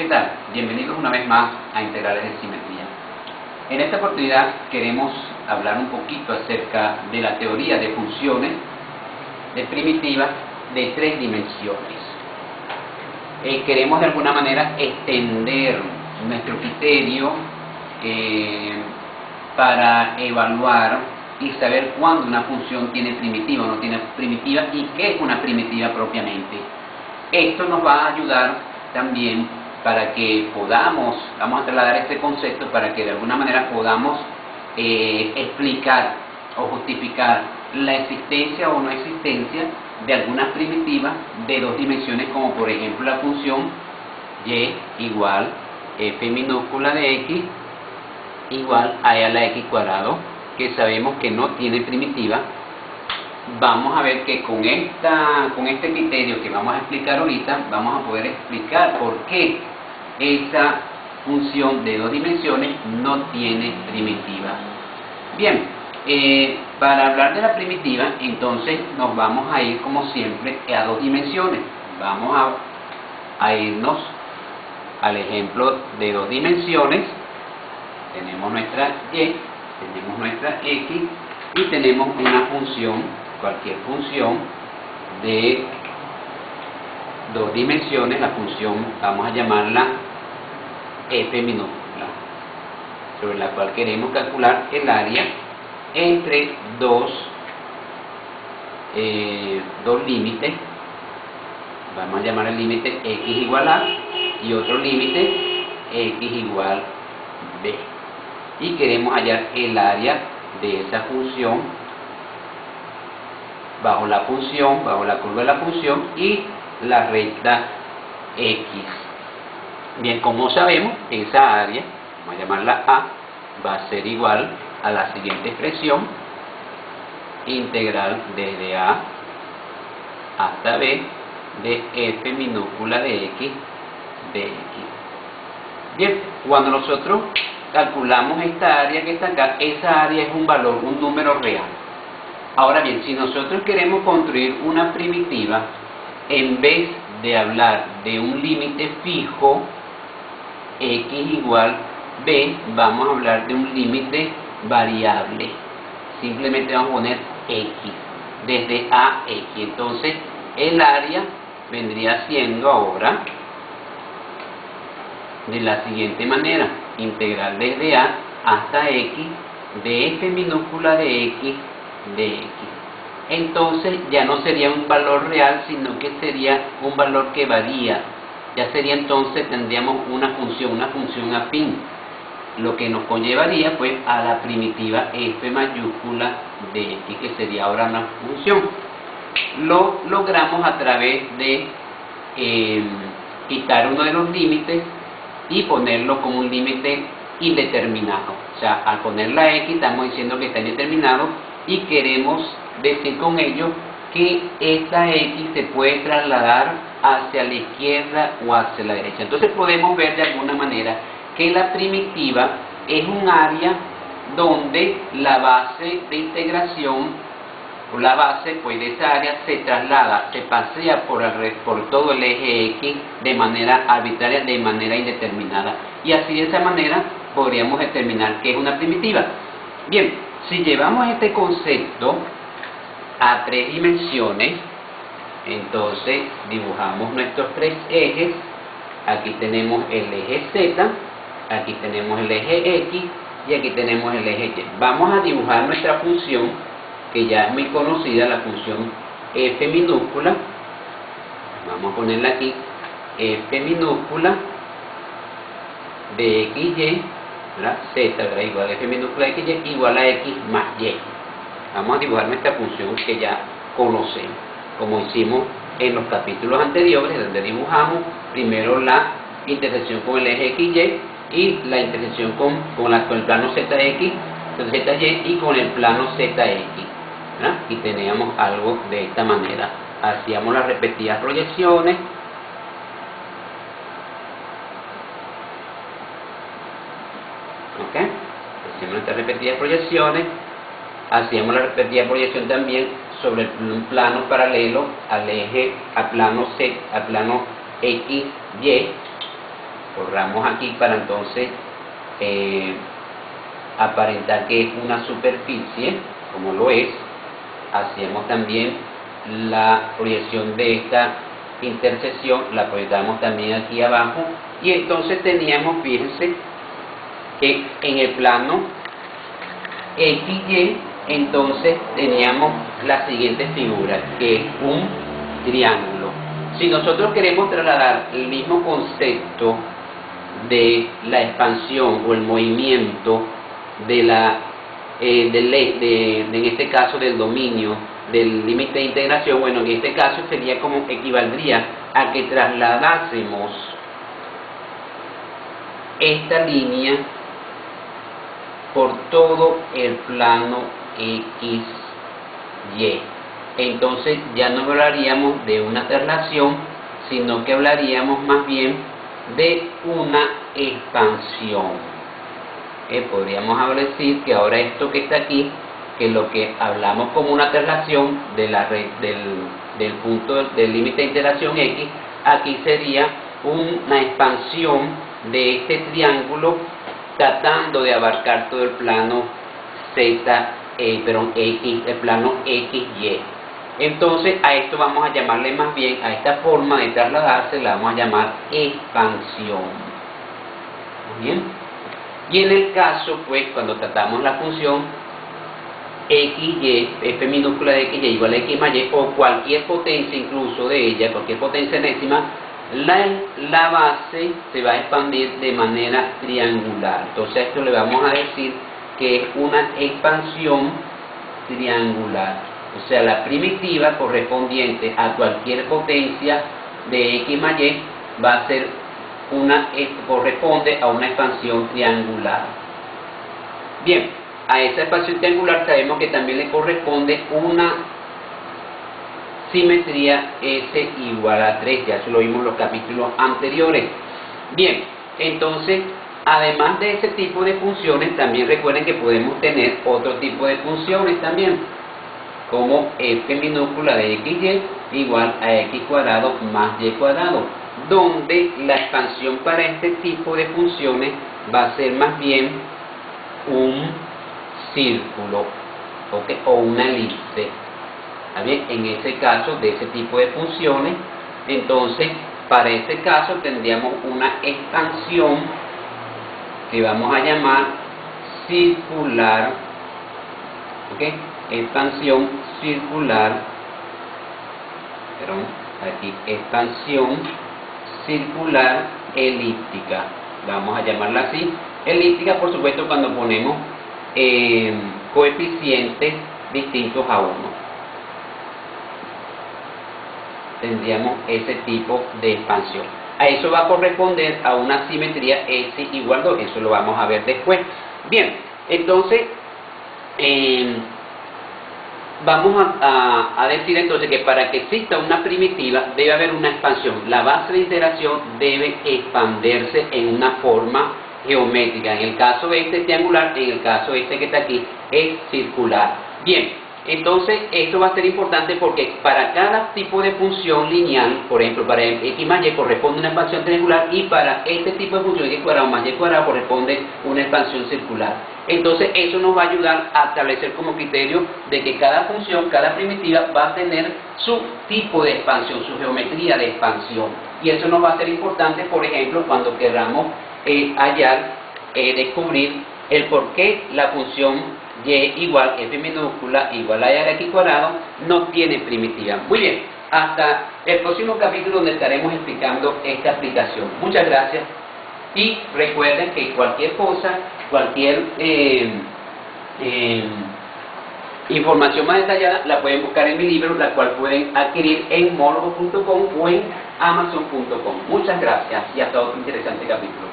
¿Qué tal? Bienvenidos una vez más a Integrales de Simetría. En esta oportunidad queremos hablar un poquito acerca de la teoría de funciones de primitivas de 3 dimensiones. Queremos de alguna manera extender nuestro criterio para evaluar y saber cuándo una función tiene primitiva o no tiene primitiva y qué es una primitiva propiamente. Esto nos va a ayudar también para que podamos, vamos a trasladar este concepto para que de alguna manera podamos explicar o justificar la existencia o no existencia de algunas primitivas de 2 dimensiones, como por ejemplo la función y igual f minúscula de x igual a la x cuadrado, que sabemos que no tiene primitiva. Vamos a ver que con este criterio que vamos a explicar ahorita, vamos a poder explicar por qué esa función de 2 dimensiones no tiene primitiva. Bien, para hablar de la primitiva, entonces nos vamos a ir como siempre a 2 dimensiones. Vamos a irnos al ejemplo de 2 dimensiones. Tenemos nuestra y, tenemos nuestra x y tenemos una función, cualquier función de 2 dimensiones. La función vamos a llamarla f minúscula, sobre la cual queremos calcular el área entre dos límites. Vamos a llamar el límite x igual a y otro límite x igual b, y queremos hallar el área de esa función bajo la curva de la función y la recta x. Bien, como sabemos, esa área, vamos a llamarla a, va a ser igual a la siguiente expresión: integral desde a hasta b de f minúscula de x de x. Bien, cuando nosotros calculamos esta área que está acá, esa área es un valor, un número real. Ahora bien, si nosotros queremos construir una primitiva, en vez de hablar de un límite fijo x igual b, vamos a hablar de un límite variable. Simplemente vamos a poner x desde a x. Entonces el área vendría siendo ahora de la siguiente manera: integral desde a hasta x de f minúscula de x de x. Entonces ya no sería un valor real, sino que sería un valor que varía. Ya sería, entonces tendríamos una función afín, lo que nos conllevaría pues a la primitiva f mayúscula de x, que sería ahora una función. Lo logramos a través de quitar uno de los límites y ponerlo como un límite indeterminado. O sea, al poner la x estamos diciendo que está indeterminado y queremos decir con ello que esta x se puede trasladar hacia la izquierda o hacia la derecha. Entonces podemos ver de alguna manera que la primitiva es un área donde la base de integración, o la base pues de esa área, se traslada, se pasea por todo el eje x de manera arbitraria, de manera indeterminada, y así de esa manera podríamos determinar que es una primitiva. Bien, si llevamos este concepto a 3 dimensiones, entonces dibujamos nuestros 3 ejes. Aquí tenemos el eje z, aquí tenemos el eje x y aquí tenemos el eje y. Vamos a dibujar nuestra función, que ya es muy conocida, la función f minúscula. Vamos a ponerla aquí, f minúscula de x y, z igual a f minúscula de x y igual a x más y. Vamos a dibujar nuestra función que ya conocemos, como hicimos en los capítulos anteriores, donde dibujamos primero la intersección con el eje x y la intersección con el plano zx, zy, y con el plano zx, ¿verdad? Y teníamos algo de esta manera. Hacíamos las respectivas proyecciones. ¿Ok? Hacíamos nuestras respectivas proyecciones. Hacíamos la respectiva proyección también sobre un plano paralelo al eje, al plano x, y, Corramos aquí para entonces aparentar que es una superficie, como lo es. Hacemos también la proyección de esta intersección, la proyectamos también aquí abajo, y entonces teníamos, fíjense, que en el plano XY, entonces teníamos la siguiente figura, que es un triángulo. Si nosotros queremos trasladar el mismo concepto de la expansión o el movimiento de en este caso del dominio del límite de integración, bueno, en este caso sería como equivaldría a que trasladásemos esta línea por todo el plano XY. Entonces ya no hablaríamos de una traslación, sino que hablaríamos más bien de una expansión. Podríamos decir que ahora esto que está aquí, que lo que hablamos como una traslación de la red del punto del límite de integración X, aquí sería una expansión de este triángulo tratando de abarcar todo el plano X, el plano XY. Entonces a esto vamos a llamarle más bien, a esta forma de trasladarse la vamos a llamar expansión. ¿Muy bien? Y en el caso, pues, cuando tratamos la función XY, f minúscula de XY igual a X más Y, o cualquier potencia incluso de ella, cualquier potencia enésima, la base se va a expandir de manera triangular. Entonces a esto le vamos a decir que es una expansión triangular. O sea, la primitiva correspondiente a cualquier potencia de X más Y va a ser corresponde a una expansión triangular. Bien, a esa expansión triangular sabemos que también le corresponde una simetría S igual a 3, ya eso lo vimos en los capítulos anteriores. Bien, entonces, además de ese tipo de funciones, también recuerden que podemos tener otro tipo de funciones también, como f minúscula de XY igual a X cuadrado más Y cuadrado, donde la expansión para este tipo de funciones va a ser más bien un círculo, ¿okay? O una elipse. ¿Está bien? En ese caso, de ese tipo de funciones, entonces para ese caso tendríamos una expansión que vamos a llamar circular, ¿okay? Expansión circular, aquí expansión circular elíptica, vamos a llamarla así. Elíptica, por supuesto, cuando ponemos coeficientes distintos a 1, tendríamos ese tipo de expansión. A eso va a corresponder a una simetría S igual 2, eso lo vamos a ver después. Bien, entonces vamos a decir entonces que para que exista una primitiva debe haber una expansión. La base de integración debe expandirse en una forma geométrica. En el caso de este triangular, en el caso de este que está aquí, es circular. Bien, entonces esto va a ser importante porque para cada tipo de función lineal, por ejemplo, para X más Y corresponde una expansión triangular, y para este tipo de función X cuadrado más Y cuadrado corresponde una expansión circular. Entonces eso nos va a ayudar a establecer como criterio de que cada función, cada primitiva va a tener su tipo de expansión, su geometría de expansión. Y eso nos va a ser importante, por ejemplo, cuando queramos descubrir el por qué la función y igual f minúscula igual a y a x cuadrado no tiene primitiva. Muy bien, hasta el próximo capítulo donde estaremos explicando esta aplicación. Muchas gracias y recuerden que cualquier cosa, cualquier información más detallada la pueden buscar en mi libro, la cual pueden adquirir en morbo.com o en amazon.com. Muchas gracias y hasta otro interesante capítulo.